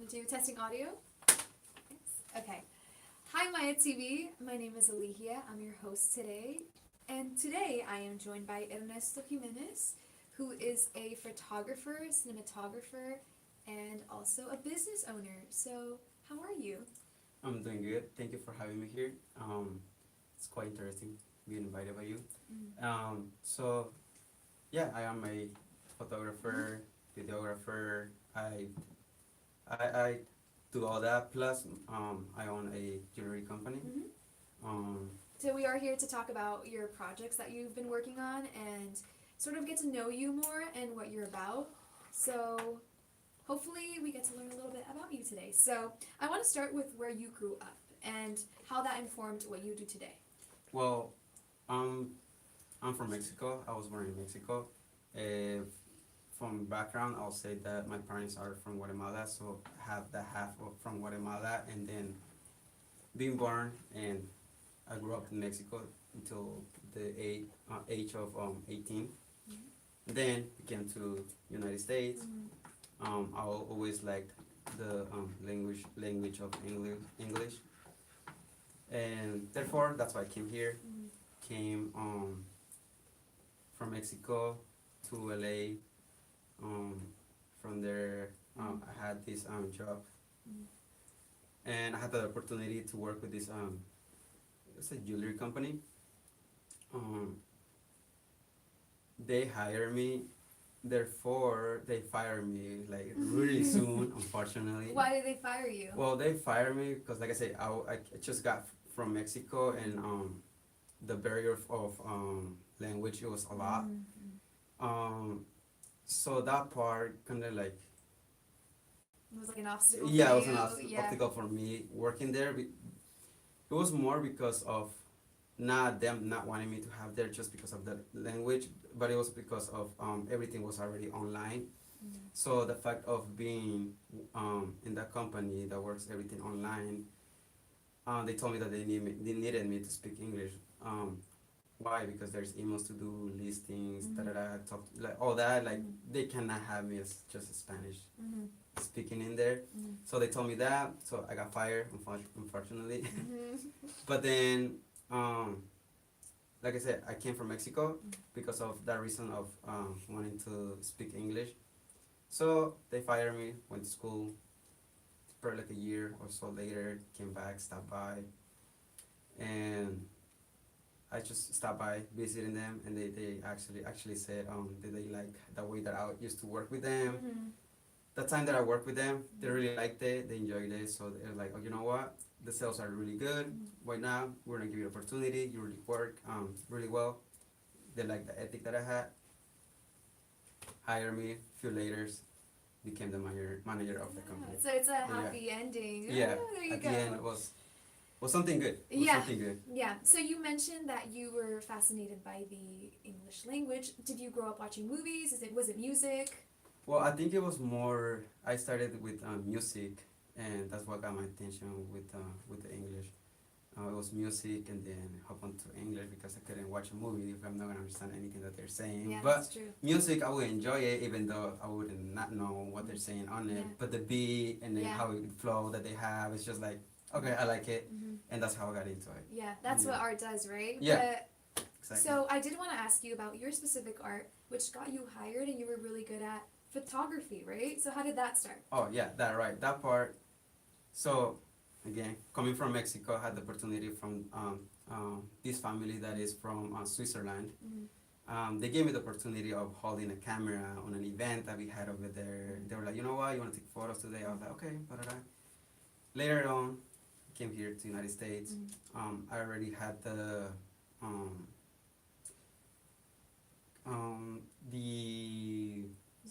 Do testing audio. Yes. Okay. Hi, Maeya TV. My name is Alihia. I'm your host today. And today I am joined by Ernesto Jimenez, who is a photographer, cinematographer, and also a business owner. So, how are you? I'm doing good. Thank you for having me here. It's quite interesting being invited by you. So yeah, I am a photographer, videographer. I do all that. Plus, I own a jewelry company. Um, So, we are here to talk about your projects that you've been working on and sort of get to know you more and what you're about. So, hopefully, we get to learn a little bit about you today. So, I want to start with where you grew up and how that informed what you do today. well, I'm from Mexico. I was born in Mexico. If from background, I'll say that my parents are from Guatemala, so I have the half of from Guatemala, and then being born and I grew up in Mexico until the age of 18. Then came to United States. I always liked the language of English, and therefore that's why I came here. Came from Mexico to LA. From there, I had this job, and I had the opportunity to work with this it's a jewelry company. Um, they hire me, therefore they fire me like really soon, unfortunately. Why did they fire you? Well, they fired me because, like I said, I just got from Mexico, and the barrier of language, it was a lot. Um, so that part kind of like, It was like an obstacle yeah, for it was you. an Yeah. obstacle for me working there. It was more because of not them not wanting me to have there just because of the language, but it was because of everything was already online. So the fact of being in that company that works everything online, they told me that they needed me to speak English. Why? Because there's emails to do, listings, da da da, talk, like all that. Like they cannot have me as just a Spanish speaking in there. So they told me that. So I got fired, unfortunately. But then, like I said, I came from Mexico because of that reason of wanting to speak English. So they fired me. Went to school. For like a year or so later, came back, stopped by, and I just stopped by visiting them, and they actually said that they like the way that I used to work with them. The time that I worked with them, they really liked it, they enjoyed it, so they're like, oh, you know what? The sales are really good. Why not? We're gonna give you an opportunity. You really work really well. They like the ethic that I had. Hired me. A few later, became the manager of the company. So it's a happy ending. Yeah. Oh, there you At go. the end, it was something good. It was Yeah. something good. Yeah. So you mentioned that you were fascinated by the English language. Did you grow up watching movies? Was it music? Well, I think it was more. I started with music, and that's what got my attention with the English. It was music, and then hop onto English because I couldn't watch a movie if I'm not gonna understand anything that they're saying. Yeah, But that's true. music, I would enjoy it, even though I would not know what they're saying on it. Yeah. But the beat and then Yeah. how it flow that they have, it's just like, okay, I like it, and that's how I got into it. Yeah, that's what art does, right? Yeah. But, Exactly. so I did want to ask you about your specific art, which got you hired, and you were really good at photography, right? So how did that start? Oh yeah, that right, that part. So again, coming from Mexico, I had the opportunity from this family that is from Switzerland. They gave me the opportunity of holding a camera on an event that we had over there. They were like, you know what, you want to take photos today? I was like, okay, da-da-da. Later on, I came here to the United States. I already had the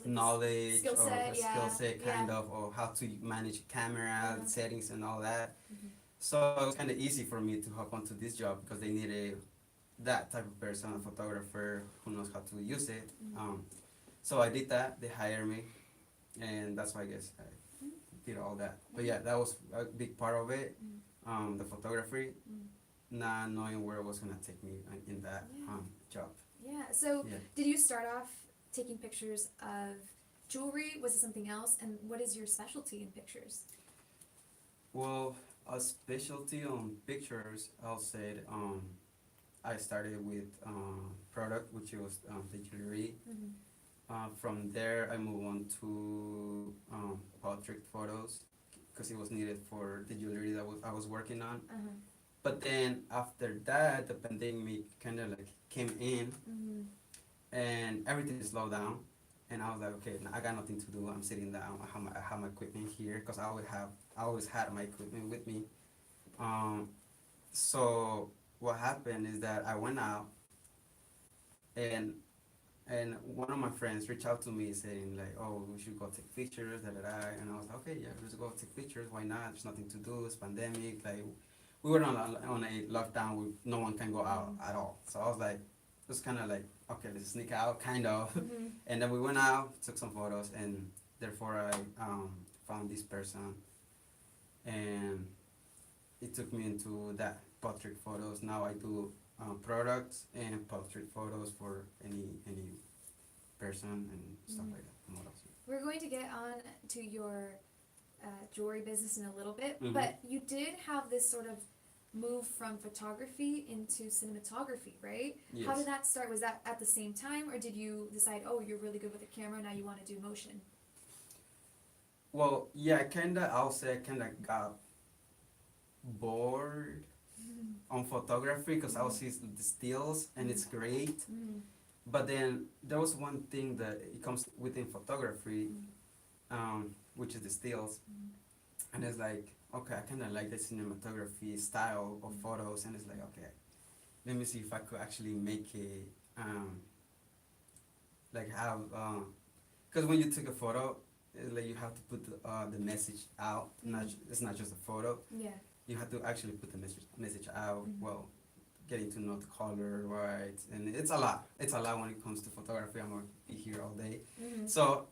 knowledge skill or set, skill set kind yeah. of, or how to manage camera settings and all that. So it was kind of easy for me to hop onto this job because they needed that type of person, a photographer who knows how to use it. So I did that. They hired me, and that's why I guess I did all that. But yeah, that was a big part of it. The photography, not knowing where it was gonna take me in that job. Yeah. So Yeah. did you start off taking pictures of jewelry? Was it something else? And what is your specialty in pictures? Well, a specialty on pictures, I'll say, I started with product, which was the jewelry. Mm-hmm. From there, I moved on to portrait photos because it was needed for the jewelry that I was working on. Uh-huh. But then after that, the pandemic kind of like came in, Mm-hmm. and everything slowed down. And I was like, okay, I got nothing to do. I'm sitting down. I have my equipment here because I always had my equipment with me. Um, so what happened is that I went out, and one of my friends reached out to me saying like, oh, we should go take pictures, da da da. And I was like, okay, yeah, let's go take pictures. Why not? There's nothing to do. It's pandemic. Like, we were on a lockdown. No one can go out at all. So I was like, it was kind of like, okay, let's sneak out, kind of. Mm-hmm. And then we went out, took some photos, and therefore I found this person, and it took me into that portrait photos. Now I do products and portrait photos for any person and stuff like that. Models. We're going to get on to your jewelry business in a little bit, Mhm. but you did have this sort of move from photography into cinematography, right? How Yes. did that start? Was that at the same time, or did you decide, oh, you're really good with the camera, now you want to do motion? Well, yeah, I'll say I kinda got bored on photography because I was see the stills and it's great. Mm-hmm. But then there was one thing that it comes within photography, which is the stills, and it's like, okay, I kind of like the cinematography style of photos, and it's like, okay, let me see if I could actually make it, like have, because when you take a photo, it's like you have to put the message out. It's not just a photo. Yeah. You have to actually put the message out. Mhm. Well, getting to know the color, right? And it's a lot. It's a lot when it comes to photography. I'm gonna be here all day. Mm-hmm. So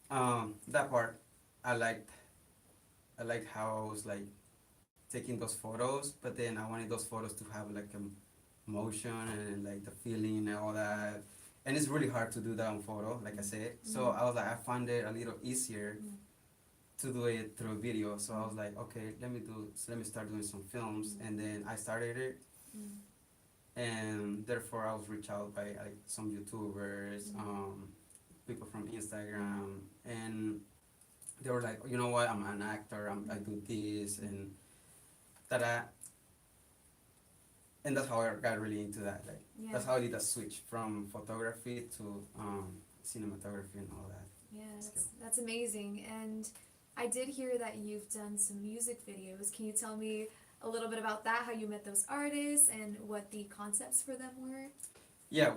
that part, I liked. I liked how I was like taking those photos, but then I wanted those photos to have like a motion and like the feeling and all that. And it's really hard to do that on photo, like I said. So I was like, I found it a little easier to do it through video. So I was like, okay, let me start doing some films, and then I started it. And therefore I was reached out by like some YouTubers, people from Instagram, and they were like, you know what, I'm an actor, I do this and that, and that's how I got really into that. Like that's how I did a switch from photography to cinematography and all that. Yeah, that's amazing. And I did hear that you've done some music videos. Can you tell me a little bit about that, how you met those artists and what the concepts for them were? Yeah,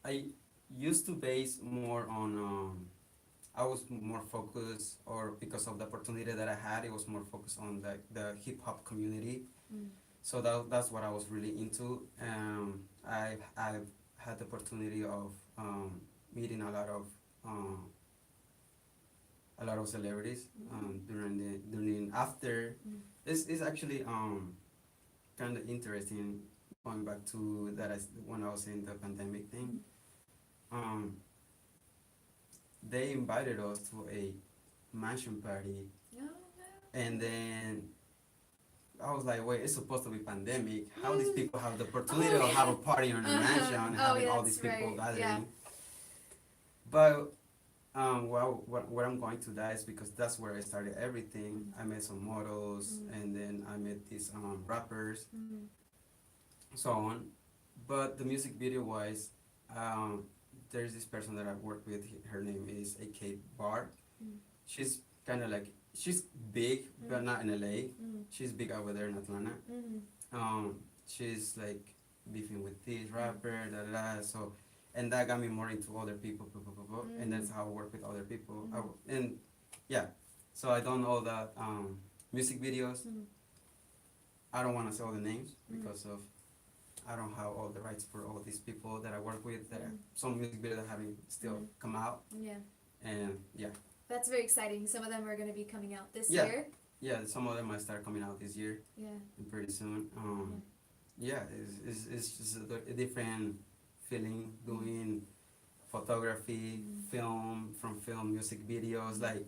I used to base more on, I was more focused, or because of the opportunity that I had, it was more focused on the hip hop community. So that's what I was really into. I've had the opportunity of meeting a lot of celebrities during after. It's actually kind of interesting going back to that when I was in the pandemic thing. They invited us to a mansion party, and then I was like, wait, it's supposed to be pandemic. How these people have the opportunity to have a party on a mansion and having all these people gathering? Yeah. But well, what I'm going to that is because that's where I started everything. I met some models, and then I met these rappers, so on. But the music video wise, there's this person that I work with. Her name is AK Bar. She's kind of like, she's big, but not in LA. She's big over there in Atlanta. She's like beefing with this rapper, da da da. So, and that got me more into other people, and that's how I work with other people. And yeah, so I done all the music videos. I don't want to say all the names because of I don't have all the rights for all these people that I work with. That some music videos that haven't still come out. Yeah. And yeah. That's very exciting. Some of them are going to be coming out this Yeah. year. Yeah, some of them might start coming out this year. Yeah. Pretty soon. Yeah, it's just a different feeling doing photography, film, music videos, like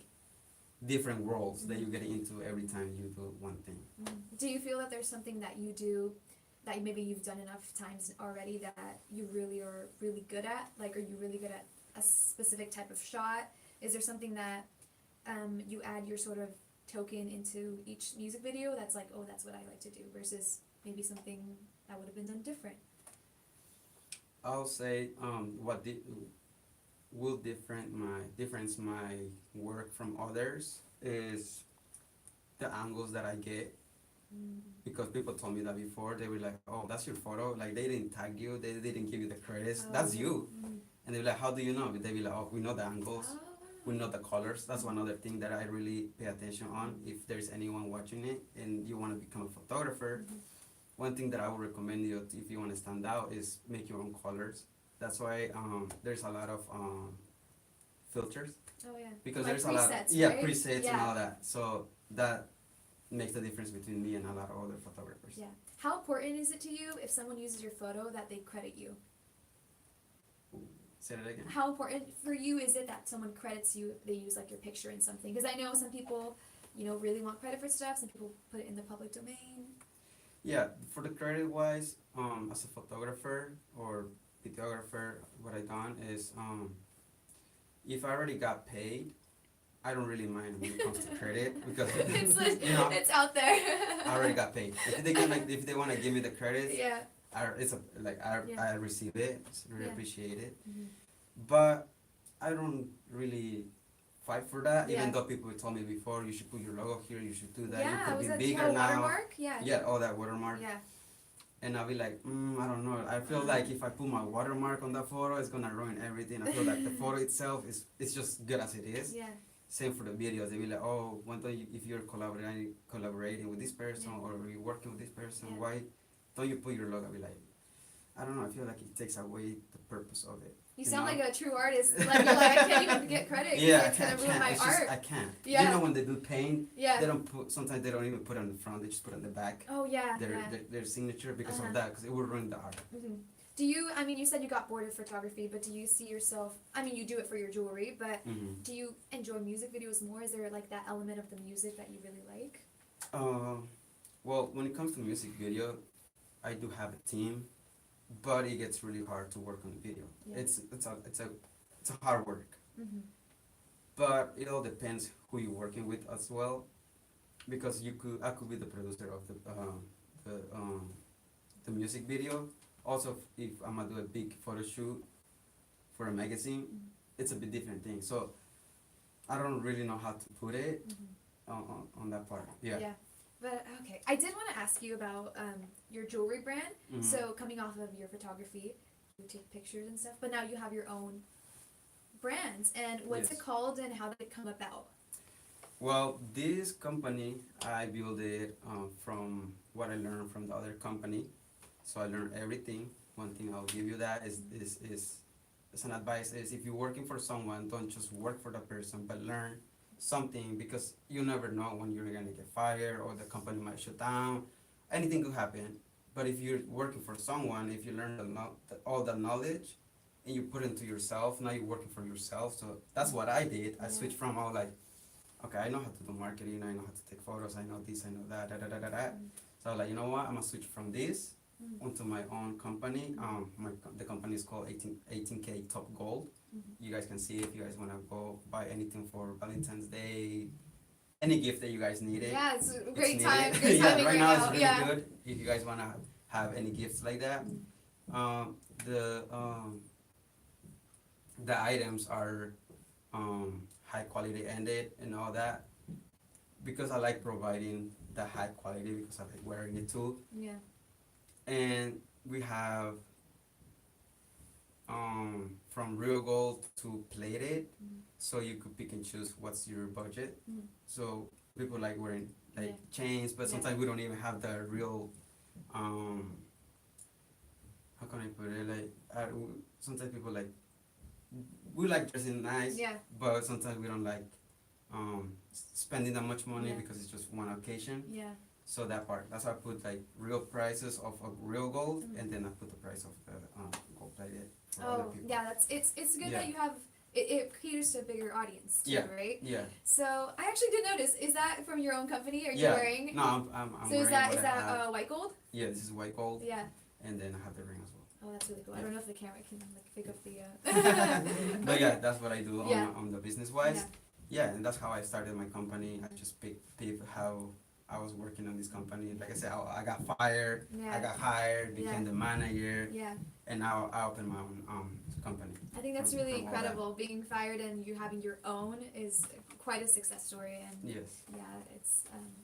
different roles that you get into every time you do one thing. Do you feel that there's something that you do that maybe you've done enough times already that you really are really good at? Like, are you really good at a specific type of shot? Is there something that you add your sort of token into each music video that's like, oh, that's what I like to do, versus maybe something that would have been done different? I'll say will difference my work from others is the angles that I get, because people told me that before. They were like, oh, that's your photo, like they didn't tag you, they didn't give you the credits, that's you. And they were like, how do you know? They be like, oh, we know the angles, we know the colors. That's one other thing that I really pay attention on. If there's anyone watching it and you want to become a photographer, one thing that I would recommend you, if you want to stand out, is make your own colors. That's why there's a lot of filters. Oh yeah. Because like there's a lot, right? presets and all that. So that makes the difference between me and a lot of other photographers. Yeah. How important is it to you if someone uses your photo that they credit you? Say that again. How important for you is it that someone credits you if they use like your picture in something? Because I know some people, really want credit for stuff. Some people put it in the public domain. Yeah, for the credit wise, as a photographer or videographer, what I done is if I already got paid, I don't really mind when it comes to credit, because It's like, it's out there. I already got paid. If they want to give me the credits, Yeah. I receive it, really appreciate it. Mm-hmm. But I don't really fight for that, Yeah. even though people told me before, you should put your logo here, you should do that, Yeah, you could was be that bigger now. watermark? Yeah. Yeah, all that watermark. Yeah. And I'll be like, I don't know. I feel like if I put my watermark on the photo, it's gonna ruin everything. I feel like the photo itself it's just good as it is. Yeah. Same for the videos. They be like, oh, one time if you're collaborating with this person, or you're working with this person, why don't you put your logo? I'll be like, I don't know. I feel like it takes away the purpose of it. You sound like a true artist. Like, you're like, I can't even get credit. Yeah, it's gonna ruin my it's art. just, I can't. Yeah. You know when they do paint, Yeah. they don't put. Sometimes they don't even put on the front. They just put on the back. Oh yeah. Their signature, because of that, because it will ruin the art. Mm-hmm. Do you? I mean, you said you got bored of photography, but do you see yourself? I mean, you do it for your jewelry, but do you enjoy music videos more? Is there like that element of the music that you really like? Well, when it comes to music video, I do have a team, but it gets really hard to work on the video. Yeah. It's a hard work. But it all depends who you're working with as well, because I could be the producer of the music video. Also, if I'm gonna do a big photo shoot for a magazine, it's a bit different thing. So I don't really know how to put it on that part. Yeah. But okay, I did want to ask you about your jewelry brand. So coming off of your photography, you take pictures and stuff, but now you have your own brands. And what's it called, and how did it come about? Well, this company, I built it from what I learned from the other company. So I learned everything. One thing I'll give you that is as an advice is, if you're working for someone, don't just work for the person, but learn something, because you never know when you're gonna get fired or the company might shut down. Anything could happen. But if you're working for someone, if you learn all the knowledge and you put it into yourself, now you're working for yourself. So that's what I did. I switched from all like, okay, I know how to do marketing, I know how to take photos, I know this, I know that, So I was like, you know what, I'm gonna switch from this onto my own company. The company is called 18K Top Gold. You guys can see it if you guys wanna go buy anything for Valentine's Day, any gift that you guys need it. Yeah, it's a great It's time. needed. Great Yeah, timing right now it's really yeah. good. If you guys wanna have any gifts like that, the items are high quality ended and all that, because I like providing the high quality, because I like wearing it too. Yeah. And we have from real gold to plated, so you could pick and choose what's your budget. So people like wearing like chains, but sometimes we don't even have the real how can I put it, like sometimes people like, we like dressing nice, but sometimes we don't like spending that much money because it's just one occasion. Yeah. So that part, that's why I put like real prices of real gold, and then I put the price of the gold plated for other Oh, people. yeah, it's good Yeah. that you have it caters to a bigger audience too, Yeah. right? Yeah. So I actually did notice. Is that from your own company? Are you Yeah. wearing? No, I'm So is wearing that what is I that have. white gold? Yeah, this is white gold, Yeah. and then I have the ring as well. Oh, that's really cool. I Yeah. don't know if the camera can like pick up the. But yeah, that's what I do Yeah. on the business wise. Yeah. Yeah, and that's how I started my company. I just picked how I was working on this company. Like I said, I got fired, Yeah. I got hired, became Yeah. the manager, Yeah. and now I opened my own company. I think that's from- really from all that. incredible. Being fired and you having your own is quite a success story, and Yes. yeah, it's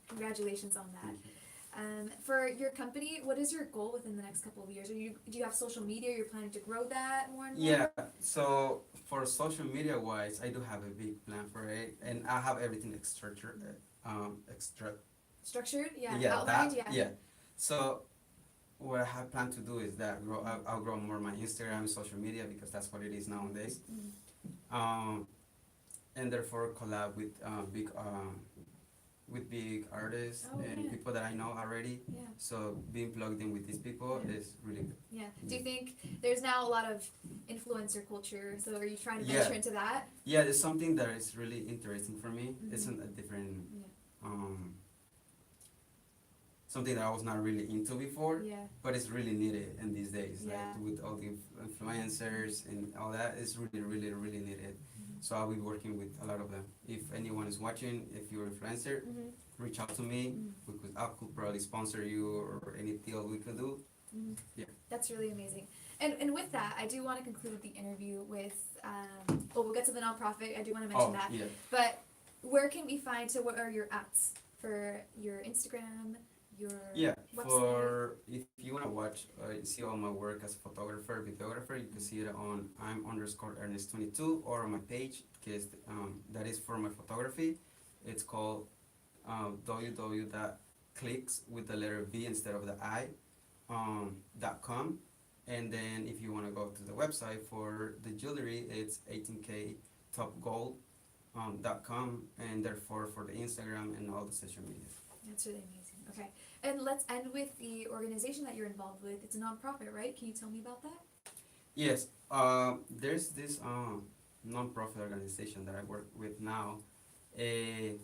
congratulations on that. Thank you. For your company, what is your goal within the next couple of years? Do you have social media? You're planning to grow that more and more? Yeah, so for social media wise, I do have a big plan for it, and I have everything structured, Structured? Yeah. that, Outlined? yeah. So what I have planned to do is that I'll grow more my Instagram and social media because that's what it is nowadays. Mhm. And therefore collab with big artists Oh, and yeah. people that I know already. Yeah. So being plugged in with these people Yeah. is really good. Yeah. Do you think there's now a lot of influencer culture? So are you trying to Yeah. venture into that? Yeah, it's something that is really interesting for me. Mhm. It's a different Yeah. something that I was not really into before, Yeah. but it's really needed in these days. Yeah. Like with all the influencers and all that, it's really, really, really needed. Mhm. So I'll be working with a lot of them. If anyone is watching, if you're an influencer, Mhm. reach out to me. Mhm. I could probably sponsor you or any deal we could do. Mhm. Yeah. That's really amazing. And with that, I do want to conclude the interview with, well, we'll get to the nonprofit. I do want to mention that. Yeah. But where can we find, so what are your apps for your Instagram, your Yeah, website? for if you wanna watch, see all my work as a photographer, videographer, you can see it on I'm_Ernest22 or on my page, because that is for my photography. It's called www.clicks with the letter V instead of the I .com. And then if you wanna go to the website for the jewelry, it's 18ktopgold.com, and therefore for the Instagram and all the social media. That's really amazing. Okay. And let's end with the organization that you're involved with. It's a nonprofit, right? Can you tell me about that? Yes, there's this non-profit organization that I work with now. I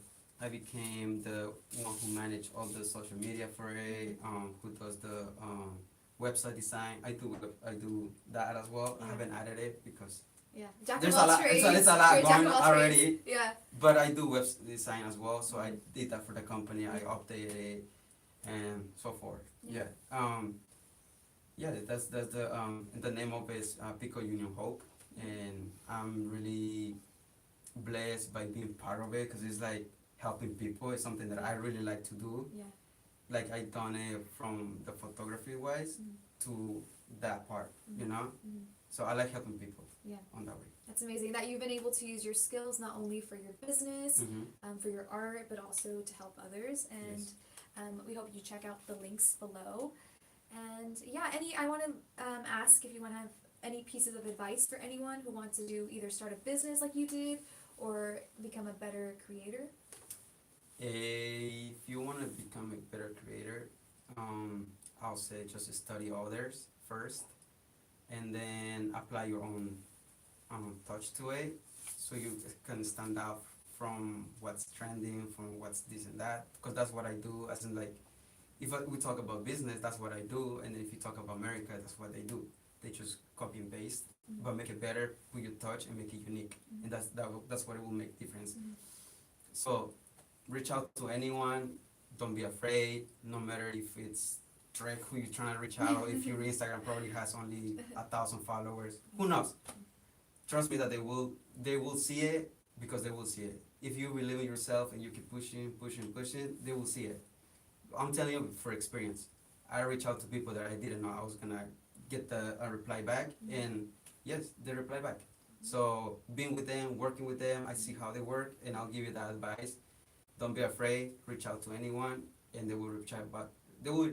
became the one who manage all the social media for it, who does the website design. I do that as well. I Yeah. haven't added it because Yeah. Jack there's of all a lot. trades. It's a lot You're a jack going of all already. trades. Yeah. But I do web design as well, so I did that for the company. I updated it and so forth. Yeah. Yeah, that's the name of it is Pico Union Hope, and I'm really blessed by being part of it because it's like helping people. It's something that I really like to do. Yeah. Like I done it from the photography wise to that part, you know. Mhm. So I like helping people. Yeah. On that way. That's amazing that you've been able to use your skills not only for your business, for your art, but also to help others. And Yes. we hope you check out the links below. And yeah, I want to ask if you want to have any pieces of advice for anyone who wants to do either start a business like you did or become a better creator. If you want to become a better creator, I'll say just study others first, and then apply your own touch to it, so you can stand out from what's trending, from what's this and that. Because that's what I do. As in, like, if we talk about business, that's what I do, and if you talk about America, that's what they do. They just copy and paste, but make it better, put your touch, and make it unique, and that's what it will make difference. So reach out to anyone. Don't be afraid. No matter if it's Drake who you're trying to reach out. If your Instagram probably has only 1,000 followers, who knows? Trust me that they will see it, because they will see it. If you believe in yourself and you keep pushing, they will see it. I'm telling you for experience. I reach out to people that I didn't know I was gonna get a reply back, and yes, they reply back. So being with them, working with them, I see how they work, and I'll give you that advice. Don't be afraid. Reach out to anyone, and they will reach out back. They will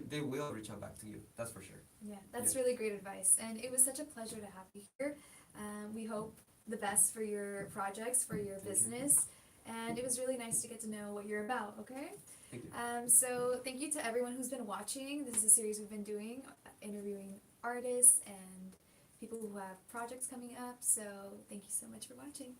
reach out back to you. That's for sure. Yeah, that's Yeah. really great advice, and it was such a pleasure to have you here. We hope the best for your projects, for your business, and it was really nice to get to know what you're about, okay? Thank you. So thank you to everyone who's been watching. This is a series we've been doing, interviewing artists and people who have projects coming up, so thank you so much for watching.